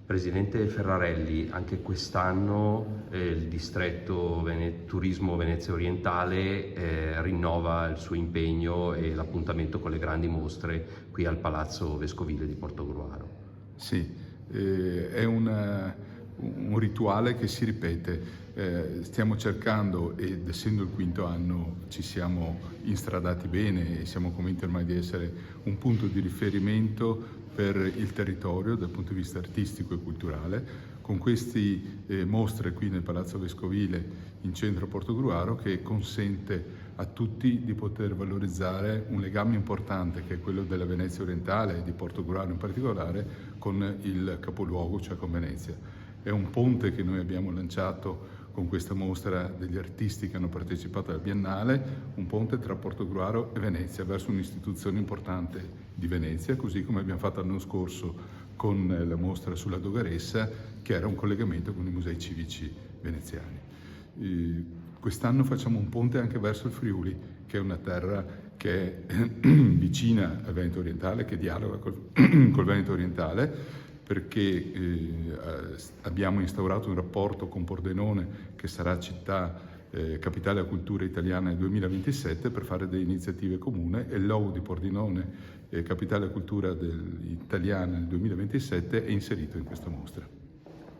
Presidente Ferrarelli, anche quest'anno il distretto Turismo Venezia Orientale rinnova il suo impegno e l'appuntamento con le grandi mostre qui al Palazzo Vescovile di Portogruaro. Sì, è un rituale che si ripete. Stiamo cercando, ed essendo il quinto anno ci siamo instradati bene e siamo convinti ormai di essere un punto di riferimento per il territorio dal punto di vista artistico e culturale, con queste mostre qui nel Palazzo Vescovile in centro a Portogruaro, che consente a tutti di poter valorizzare un legame importante che è quello della Venezia orientale e di Portogruaro in particolare con il capoluogo, cioè con Venezia. È un ponte che noi abbiamo lanciato con questa mostra degli artisti che hanno partecipato alla Biennale, un ponte tra Portogruaro e Venezia verso un'istituzione importante di Venezia, così come abbiamo fatto l'anno scorso con la mostra sulla Dogaressa, che era un collegamento con i musei civici veneziani. Quest'anno facciamo un ponte anche verso il Friuli, che è una terra che è vicina al Veneto orientale, che dialoga col Veneto orientale, perché abbiamo instaurato un rapporto con Pordenone, che sarà città capitale della cultura italiana nel 2027, per fare delle iniziative comuni, e il logo di Pordenone, capitale della cultura italiana nel 2027, è inserito in questa mostra.